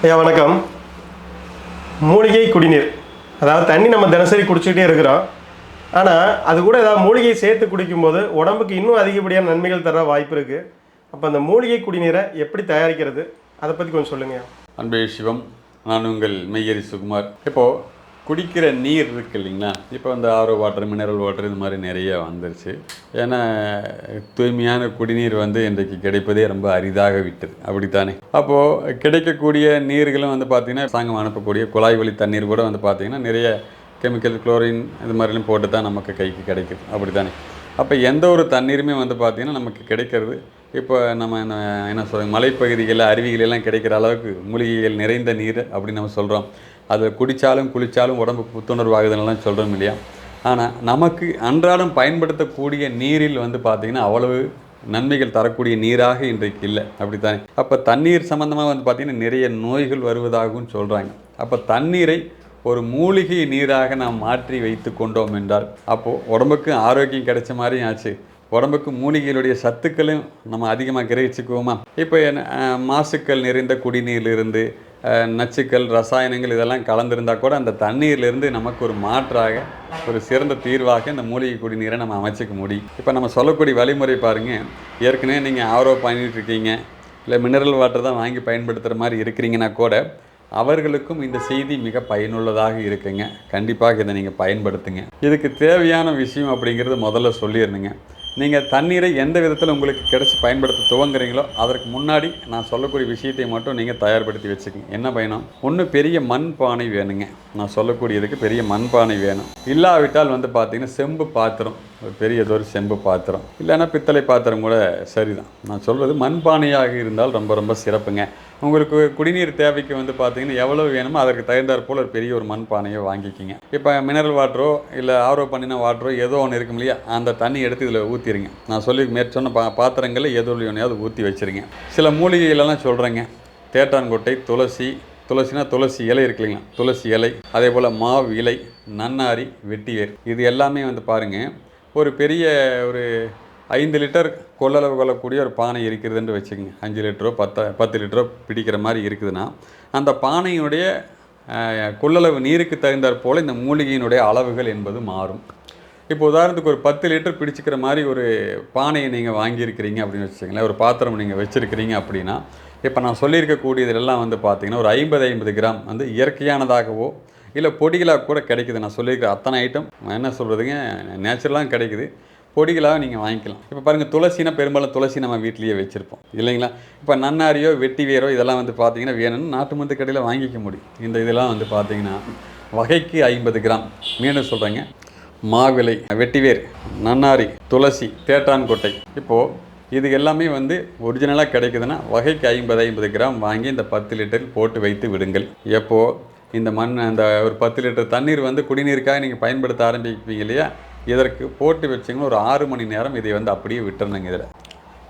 ஐயா வணக்கம். மூலிகை குடிநீர், அதாவது தண்ணி நம்ம தினசரி குடிச்சிக்கிட்டே இருக்கிறோம். ஆனால் அது கூட ஏதாவது மூலிகை சேர்த்து குடிக்கும்போது உடம்புக்கு இன்னும் அதிகப்படியான நன்மைகள் தர வாய்ப்பு இருக்குது. அப்போ அந்த மூலிகை குடிநீரை எப்படி தயாரிக்கிறது, அதை பற்றி கொஞ்சம் சொல்லுங்கள். அன்பே சிவம். நான் உங்கள் மெய்யரி சுகுமார். இப்போது குடிக்கிற நீர் இருக்குது இல்லைங்களா, இப்போ இந்த ஆரோ வாட்டர், மினரல் வாட்டர் இது மாதிரி நிறைய வந்துருச்சு. ஏன்னா தூய்மையான குடிநீர் இன்றைக்கு கிடைப்பதே ரொம்ப அரிதாக விட்டது, அப்படித்தானே? அப்போது கிடைக்கக்கூடிய நீர்களும் பார்த்திங்கன்னா சாங்கம் அனுப்பக்கூடிய குழாய் வழி தண்ணீர் கூட பார்த்திங்கன்னா நிறைய கெமிக்கல், குளோரின் இது மாதிரிலாம் போட்டு தான் நமக்கு கைக்கு கிடைக்குது, அப்படித்தானே? அப்போ எந்த ஒரு தண்ணீருமே பார்த்திங்கன்னா நமக்கு கிடைக்கிறது இப்போ நம்ம என்ன சொல்கிறோம், மலைப்பகுதிகளில் அருவிகளெல்லாம் கிடைக்கிற அளவுக்கு மூலிகைகள் நிறைந்த நீர் அப்படின்னு நம்ம சொல்கிறோம். அதை குடித்தாலும் குளித்தாலும் உடம்புக்கு புத்துணர்வு ஆகுதுன்னெலாம் சொல்கிறோம் இல்லையா? ஆனால் நமக்கு அன்றாடம் பயன்படுத்தக்கூடிய நீரில் பார்த்திங்கன்னா அவ்வளவு நன்மைகள் தரக்கூடிய நீராக இன்றைக்கு இல்லை, அப்படித்தானே? அப்போ தண்ணீர் சம்மந்தமாக பார்த்திங்கன்னா நிறைய நோய்கள் வருவதாகவும் சொல்கிறாங்க. அப்போ தண்ணீரை ஒரு மூலிகை நீராக நாம் மாற்றி வைத்து கொண்டோம் என்றால் அப்போது உடம்புக்கு ஆரோக்கியம் கிடைச்ச மாதிரியும் ஆச்சு, உடம்புக்கு மூலிகைகளுடைய சத்துக்களும் நம்ம அதிகமாக கிரகிச்சுக்குவோமா? இப்போ மாசுக்கள் நிறைந்த குடிநீரிலிருந்து நச்சுக்கள், ரசாயனங்கள் இதெல்லாம் கலந்துருந்தால் கூட அந்த தண்ணீர்லேருந்து நமக்கு ஒரு மாற்றாக, ஒரு சிறந்த தீர்வாக இந்த மூலிகை குடிநீரை நம்ம அமைச்சிக்க முடியும். இப்போ நம்ம சொல்லக்கூடிய வழிமுறை பாருங்கள். ஏற்கனவே நீங்கள் ஆரோ பண்ணிகிட்ருக்கீங்க, இல்லை மினரல் வாட்டர் தான் வாங்கி பயன்படுத்துகிற மாதிரி இருக்கிறீங்கன்னா கூட அவர்களுக்கும் இந்த செய்தி மிக பயனுள்ளதாக இருக்குங்க. கண்டிப்பாக இதை நீங்கள் பயன்படுத்துங்க. இதுக்கு தேவையான விஷயம் அப்படிங்கிறது முதல்ல சொல்லிடணுங்க. நீங்கள் தண்ணீரை எந்த விதத்தில் உங்களுக்கு கிடச்சி பயன்படுத்த துவங்குறீங்களோ அதற்கு முன்னாடி நான் சொல்லக்கூடிய விஷயத்தை மட்டும் நீங்கள் தயார்படுத்தி வச்சுக்கோங்க. என்ன பயணம்? ஒன்று பெரிய மண் பானை வேணுங்க. நான் சொல்லக்கூடியதுக்கு பெரிய மண் பானை வேணும். இல்லாவிட்டால் பார்த்தீங்கன்னா செம்பு பாத்திரம், ஒரு பெரியதொரு செம்பு பாத்திரம், இல்லைன்னா பித்தளை பாத்திரம் கூட சரிதான். நான் சொல்வது மண் பானையாக இருந்தால் ரொம்ப ரொம்ப சிறப்புங்க. உங்களுக்கு குடிநீர் தேவைக்கு பார்த்தீங்கன்னா எவ்வளோ வேணுமோ அதற்கு தகுந்தாற் போல் ஒரு பெரிய ஒரு மண் பானையை வாங்கிக்கிங்க. இப்போ மினரல் வாட்டரோ இல்லை ஆரோ பண்ணின வாட்டரோ ஏதோ ஒன்று இருக்கும் இல்லையா, அந்த தண்ணி எடுத்து இதில் ஊற்றிடுங்க. நான் சொல்லி மேற்சொன்ன பாத்திரங்களில் ஏதோ ஒன்றையாவது ஊற்றி வச்சுருங்க. சில மூலிகைகளெல்லாம் சொல்கிறேங்க. தேட்டான்கொட்டை, துளசினா துளசி இலை இருக்கு இல்லைங்களா, துளசி இலை, அதே போல் மாவு இலை, நன்னாரி, வெட்டிவேர், இது எல்லாமே பாருங்கள், ஒரு பெரிய ஒரு 5 லிட்டர் கொள்ளளவு கொள்ளக்கூடிய ஒரு பானை இருக்கிறதுன்னு வச்சுக்கோங்க. 5 லிட்டரோ 10 லிட்டரோ பிடிக்கிற மாதிரி இருக்குதுன்னா அந்த பானையினுடைய கொள்ளளவு நீருக்கு தகுந்தாற் போல் இந்த மூலிகையினுடைய அளவுகள் என்பது மாறும். இப்போ உதாரணத்துக்கு ஒரு 10 லிட்டர் பிடிச்சிக்கிற மாதிரி ஒரு பானையை நீங்கள் வாங்கியிருக்கிறீங்க அப்படின்னு வச்சுக்கோங்களேன், ஒரு பாத்திரம் நீங்கள் வச்சுருக்கிறீங்க அப்படின்னா, இப்போ நான் சொல்லியிருக்கக்கூடியதெல்லாம் பார்த்தீங்கன்னா ஒரு 50 கிராம் இயற்கையானதாகவோ இல்லை பொடிகளாக கூட கிடைக்குது. நான் சொல்லியிருக்கிற அத்தனை ஐட்டம் என்ன சொல்கிறதுங்க, நேச்சுரலாக கிடைக்குது. பொடிகளாக நீங்கள் வாங்கிக்கலாம். இப்போ பாருங்கள், துளசினா பெரும்பாலும் துளசி நம்ம வீட்லேயே வச்சுருப்போம் இல்லைங்களா? இப்போ நன்னாரியோ வெட்டி வேரோ இதெல்லாம் பார்த்தீங்கன்னா வேணும்னு நாட்டு மருந்து கடையில் வாங்கிக்க முடியும். இந்த இதெல்லாம் பார்த்தீங்கன்னா வகைக்கு 50 கிராம். மீண்டும் சொல்கிறேங்க, மாவிலை, வெட்டிவேர், நன்னாரி, துளசி, தேட்டான்கொட்டை, இப்போது இது எல்லாமே ஒரிஜினலாக கிடைக்குதுன்னா வகைக்கு 50 கிராம் வாங்கி இந்த 10 லிட்டர் போட்டு வைத்து விடுங்கள். எப்போது இந்த அந்த ஒரு 10 லிட்டர் தண்ணீர் குடிநீருக்காக நீங்கள் பயன்படுத்த ஆரம்பிப்பீங்க இல்லையா, இதற்கு போட்டு வச்சிங்கன்னா ஒரு 6 மணி நேரம் இதை அப்படியே விட்டுறணுங்க.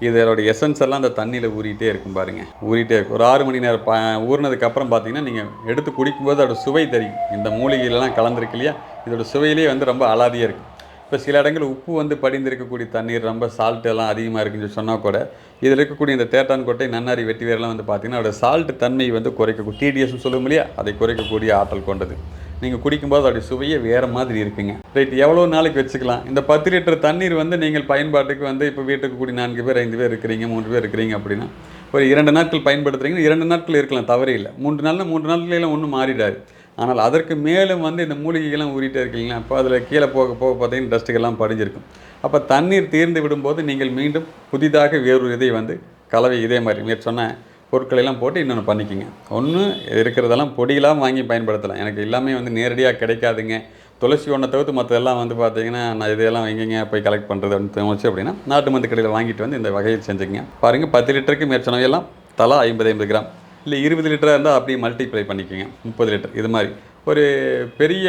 இதோட எசன்ஸ் எல்லாம் அந்த தண்ணியில் ஊறிட்டே இருக்கும் பாருங்கள், ஊறிட்டே இருக்கும். ஒரு 6 மணி நேரம் ஊறினதுக்கப்புறம் பார்த்தீங்கன்னா நீங்கள் எடுத்து குடிக்கும்போது அதோட சுவை தெரியும். இந்த மூலிகையிலலாம் கலந்துருக்கு இல்லையா, இதோட சுவையிலே ரொம்ப அலாதியாக இருக்குது. இப்போ சில இடங்கள் உப்பு படிந்திருக்கக்கூடிய தண்ணீர் ரொம்ப சால்ட்டு எல்லாம் அதிகமாக இருக்குன்னு சொன்னால் கூட இதில் இருக்கக்கூடிய இந்த தேட்டான்கொட்டை, நன்னாரி, வெட்டிவேரெலாம் பார்த்தீங்கன்னா அதோட சால்ட்டு தன்மை குறைக்கக்கூடிய, டிடிஎஸ்ன்னு சொல்லும் இல்லையா, அதை குறைக்கக்கூடிய ஆற்றல் கொண்டது. நீங்கள் குடிக்கும்போது அதோடைய சுவையே வேறு மாதிரி இருக்குங்க. ரைட், எவ்வளோ நாளைக்கு வச்சுக்கலாம்? இந்த 10 லிட்டர் தண்ணீர் நீங்கள் பயன்பாட்டுக்கு இப்போ வீட்டுக்கு கூடி 4 பேர் 5 பேர் இருக்கிறீங்க, 3 பேர் இருக்கிறீங்க அப்படின்னா ஒரு 2 நாட்கள் பயன்படுத்துகிறீங்கன்னா 2 நாட்கள் இருக்கலாம், தவறே இல்லை. 3 நாள்னா 3 நாட்களெல்லாம் ஒன்றும் மாறிடாது. ஆனால் அதற்கு மேலும் இந்த மூலிகைகள்லாம் ஊறிட்டே இருக்கீங்களா, அப்போ அதில் கீழே போக போக பார்த்தீங்கன்னா டஸ்ட்டுகள்லாம் படிஞ்சிருக்கும். அப்போ தண்ணீர் தீர்ந்து விடும்போது நீங்கள் மீண்டும் புதிதாக வேறொரு இதை கலவை இதே மாதிரி மேற்சொன்ன பொருட்களெல்லாம் போட்டு இன்னொன்று பண்ணிக்கோங்க. ஒன்று இருக்கிறதெல்லாம் பொடியெல்லாம் வாங்கி பயன்படுத்தலாம். எனக்கு எல்லாமே நேரடியாக கிடைக்காதுங்க, துளசி ஒன்றை தவிர்த்து மற்றதெல்லாம் பார்த்தீங்கன்னா நான் இதெல்லாம் எங்கேங்க போய் கலெக்ட் பண்ணுறது அப்படின்னு தோணுச்சு அப்படின்னா நாட்டு மருந்து கடையில் வாங்கிட்டு இந்த வகையில் செஞ்சுக்கங்க. பாருங்கள், 10 லிட்டருக்கு மேற்சொன்னவையெல்லாம் தலா 50 கிராம், இல்லை 20 லிட்டராக இருந்தால் அப்படியே மல்டிப்ளை பண்ணிக்கோங்க. 30 லிட்டர் இது மாதிரி ஒரு பெரிய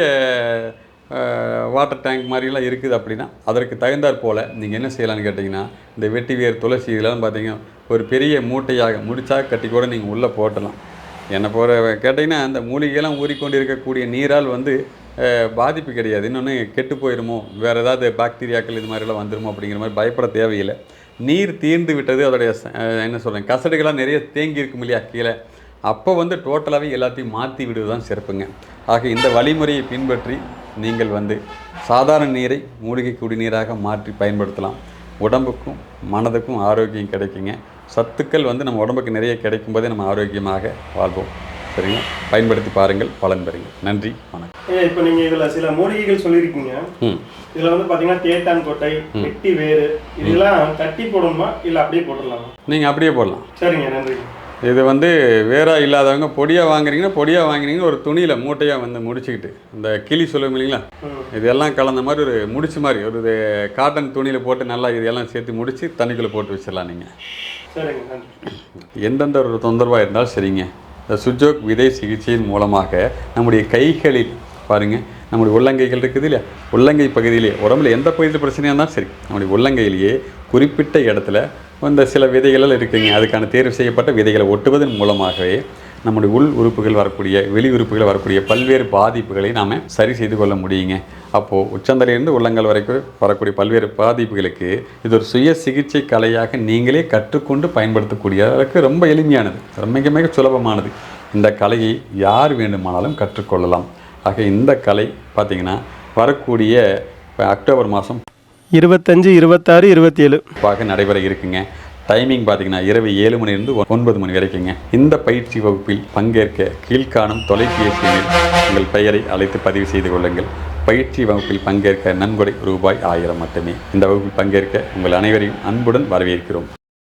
வாட்டர் டேங்க் மாதிரிலாம் இருக்குது அப்படின்னா அதற்கு தகுந்தாற் போல் நீங்கள் என்ன செய்யலான்னு கேட்டிங்கன்னா, இந்த வெட்டிவேர், துளசி இதெல்லாம் பார்த்தீங்கன்னா ஒரு பெரிய மூட்டையாக முடிச்சாக கட்டி கூட நீங்கள் உள்ளே போட்டலாம். என்னை போகிற கேட்டிங்கன்னா அந்த மூலிகையெல்லாம் ஊறிக்கொண்டு இருக்கக்கூடிய நீரால் பாதிப்பு கிடையாது. இன்னொன்று கெட்டு போயிடுமோ, வேறு ஏதாவது பாக்டீரியாக்கள் இது மாதிரிலாம் வந்துடுமோ அப்படிங்கிற மாதிரி பயப்பட தேவையில்லை. நீர் தீர்ந்து விட்டது, அதோடைய என்ன சொல்கிறேன், கசடுகளாக நிறைய தேங்கி இருக்கும் இல்லையா கீழே, அப்போ வந்து டோட்டலாகவே எல்லாத்தையும் மாற்றி விடுவது தான் சிறப்புங்க. ஆக இந்த வழிமுறையை பின்பற்றி நீங்கள் வந்து சாதாரண நீரை மூலிகை குடிநீராக மாற்றி பயன்படுத்தலாம். உடம்புக்கும் மனதுக்கும் ஆரோக்கியம் கிடைக்குங்க. சத்துக்கள் வந்து நம்ம உடம்புக்கு நிறைய கிடைக்கும் போதே நம்ம ஆரோக்கியமாக வாழ்வோம். சரிங்களா? பயன்படுத்தி பாருங்கள், பலன் பெறுங்கள். நன்றி, வணக்கம். இப்போ நீங்கள் இதில் சில மூலிகைகள் சொல்லியிருக்கீங்க. இதில் வந்து பார்த்தீங்கன்னா தேட்டான் கொட்டை, வெட்டி வேறு, இதெல்லாம் தட்டி போடணுமா இல்லை அப்படியே போட்டுடலாமா? நீங்கள் அப்படியே போடலாம். சரிங்க, நன்றி. இது வந்து வேறாக இல்லாதவங்க பொடியாக வாங்குறீங்கன்னா ஒரு துணியில் மூட்டையாக வந்து முடிச்சுக்கிட்டு இந்த கிளி சொல்லுவோம் இல்லைங்களா, இதெல்லாம் கலந்த மாதிரி ஒரு முடிச்சு மாதிரி ஒரு காட்டன் துணியில் போட்டு நல்லா இதெல்லாம் சேர்த்து முடித்து தண்ணிக்குள்ளே போட்டு வச்சிடலாம். நீங்கள் சரிங்க, நன்றி. எந்தெந்த ஒரு தொந்தரவாக இருந்தாலும் சரிங்க, இந்த சுஜோக் விதை சிகிச்சையின் மூலமாக நம்முடைய கைகளில் பாருங்கள், நம்முடைய உள்ளங்கைகள் இருக்குது இல்லையா, உள்ளங்கை பகுதியிலே உடம்புல எந்த பகுதியில் பிரச்சனையாக இருந்தாலும் சரி, நம்முடைய உள்ளங்கையிலேயே குறிப்பிட்ட இடத்துல இந்த சில விதைகள் இருக்குங்க. அதுக்கான தேர்வு செய்யப்பட்ட விதைகளை ஒட்டுவதன் மூலமாகவே நம்முடைய உள் உறுப்புகள் வரக்கூடிய வெளி உறுப்புகள் வரக்கூடிய பல்வேறு பாதிப்புகளை நாம் சரி செய்து கொள்ள முடியுங்க. அப்போது உச்சந்தலையிலிருந்து உள்ளங்கால் வரைக்கும் வரக்கூடிய பல்வேறு பாதிப்புகளுக்கு இது ஒரு சுய சிகிச்சை கலையாக நீங்களே கற்றுக்கொண்டு பயன்படுத்தக்கூடிய அளவுக்கு ரொம்ப எளிமையானது, மிக மிக சுலபமானது. இந்த கலையை யார் வேண்டுமானாலும் கற்றுக்கொள்ளலாம். ஆக இந்த கலை பார்த்திங்கன்னா வரக்கூடிய அக்டோபர் மாதம் 25, 26, 27 நடைபெற இருக்குங்க. டைமிங் பார்த்தீங்கன்னா இரவு 7 மணிலிருந்து 9 மணி வரைக்குங்க. இந்த பயிற்சி வகுப்பில் பங்கேற்க கீழ்காணும் தொலைபேசி எண்ணில் உங்கள் பெயரை அழைத்து பதிவு செய்து கொள்ளுங்கள். பயிற்சி வகுப்பில் பங்கேற்க நன்கொடை ரூபாய் 1000 மட்டுமே. இந்த வகுப்பில் பங்கேற்க உங்கள் அனைவரையும் அன்புடன் வரவேற்கிறோம்.